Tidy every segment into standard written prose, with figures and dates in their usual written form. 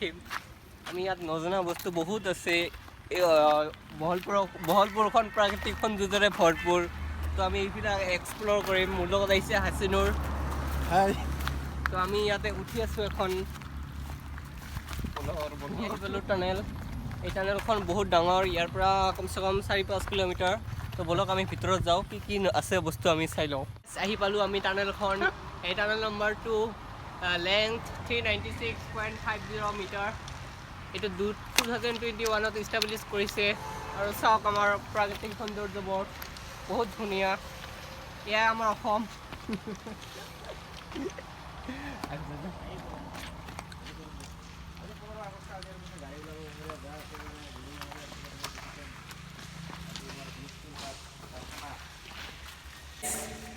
দেখিম আমি ইয়াত নজনা বস্তু বহুত আছে বহলপুৰখন প্ৰাকৃতিক সৌন্দৰ্যৰে ভৰপূৰ তো আমি এইবিলাক এক্সপ্ল'ৰ কৰিম মোৰ লগত আহিছে হাছিনুৰ তো আমি ইয়াতে উঠি আছোঁ এখন টানেল এই টানেলখন বহুত ডাঙৰ ইয়াৰ পৰা কমচে কম 4-5 কিলোমিটাৰ তো বলক আমি ভিতৰত যাওঁ কি কি আছে বস্তু আমি চাই লওঁ আহি পালোঁ আমি টানেলখন এই টানেল নম্বৰটো লেংথ 396.50 মিটাৰ এইটো 2021ত ইষ্টাব্লিছ কৰিছে আৰু চাওক আমাৰ প্ৰাকৃতিক সৌন্দৰ্যবোৰ বহুত ধুনীয়া এয়া আমাৰ অসম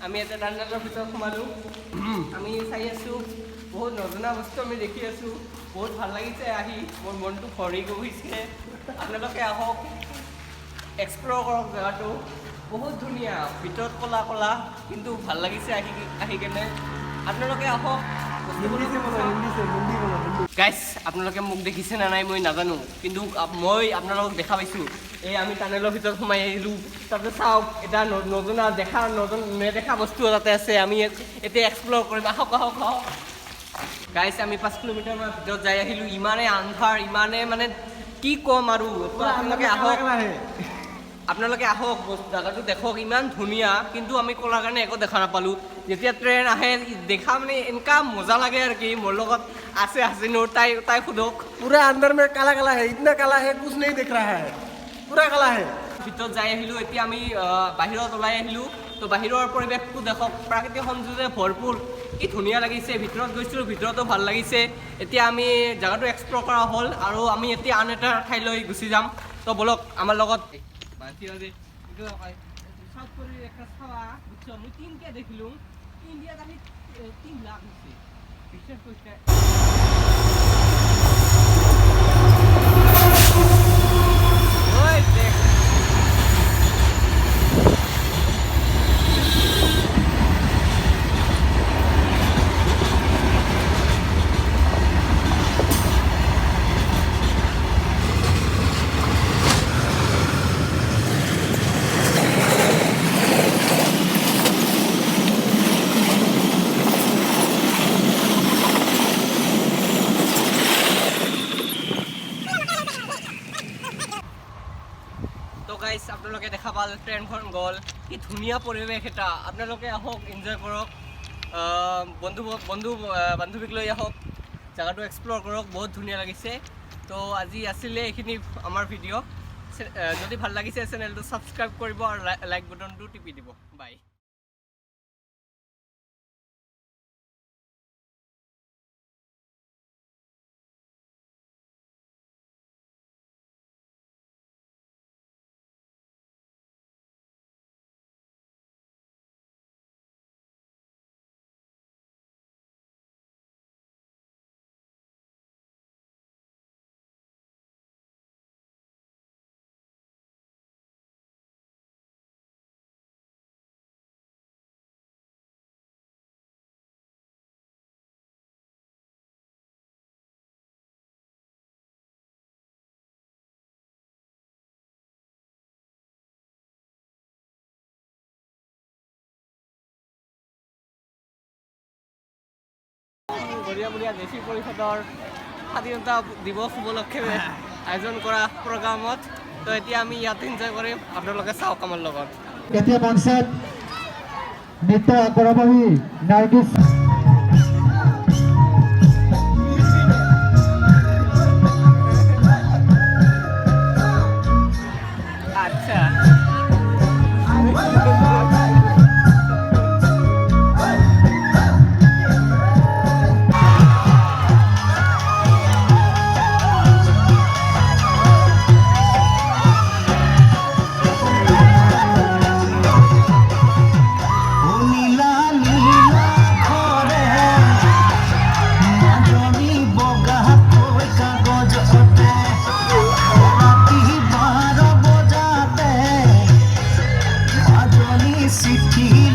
আমি এটা টানেলৰ ভিতৰত সোমালোঁ আমি চাই আছোঁ বহুত নজনা বস্তু আমি দেখি আছোঁ বহুত ভাল লাগিছে আহি মোৰ মনটো ভৰি গৈছে আপোনালোকে আহক এক্সপ্ল'ৰ কৰক জেগাটো বহুত ধুনীয়া ভিতৰত ক'লা ক'লা কিন্তু ভাল লাগিছে আহি কেনে আপোনালোকে আহক গাইছ আপোনালোকে মোক দেখিছে নে নাই মই নাজানো কিন্তু মই আপোনালোকক দেখা পাইছোঁ এই আমি টানেলৰ ভিতৰত সোমাই আহিলোঁ তাতে চাওক এটা নজনা নেদেখা বস্তু তাতে আছে আমি এতিয়া এক্সপ্ল'ৰ কৰিম আহক আহক আহক গাইছ আমি 5 কিলোমিটাৰমান ভিতৰত যাই আহিলোঁ ইমানে আন্ধাৰ ইমানে মানে কি ক'ম আৰু আপোনালোকে আহক জেগাটো দেখক ইমান ধুনীয়া কিন্তু আমি ক'লাৰ কাৰণে একো দেখা নাপালোঁ যেতিয়া ট্ৰেইন আহে দেখা মানে এনেকুৱা মজা লাগে আৰু কি মোৰ লগত আছে হাছিনুৰ তাই সোধক पूरा अंदर में काला काला है इतना काला है कुछ नहीं दिख रहा है पूरा काला है ভিতৰত যাই আহিলোঁ এতিয়া আমি বাহিৰত ওলাই আহিলোঁ তো বাহিৰৰ পৰিৱেশটো দেখক প্ৰাকৃতিক সৌন্দৰ্যৰে ভৰপূৰ কি ধুনীয়া লাগিছে ভিতৰত গৈছিলোঁ ভিতৰতো ভাল লাগিছে এতিয়া আমি জেগাটো এক্সপ্ল'ৰ কৰা হ'ল আৰু আমি এতিয়া আন এটা ঠাইলৈ গুচি যাম তো বলক আমাৰ লগত মই তিনটা দেখিলোঁ ইণ্ডিয়াত আহি 3 লাখ হৈছে বিশ্বাস কৰিছে তো গাইছ আপোনালোকে দেখা পাল ট্ৰেইনখন গ'ল কি ধুনীয়া পৰিৱেশ এটা আপোনালোকে আহক এনজয় কৰক বান্ধৱীক লৈ আহক জেগাটো এক্সপ্ল'ৰ কৰক বহুত ধুনীয়া লাগিছে তো আজি আছিলে এইখিনি আমাৰ ভিডিঅ' যদি ভাল লাগিছে চেনেলটো ছাবস্ক্ৰাইব কৰিব আৰু লাইক বটনটো টিপি দিব বাই বঢ়িয়া দেশী পৰিষদৰ স্বাধীনতা দিৱস উপলক্ষে আয়োজন কৰা প্ৰগ্ৰামত তো এতিয়া আমি ইয়াত এনজয় কৰিম আপোনালোকে চাওক আমাৰ লগত এতিয়া মঞ্চত নৃত্য আগবঢ়াবহি নাৰ্গিছ চিঠি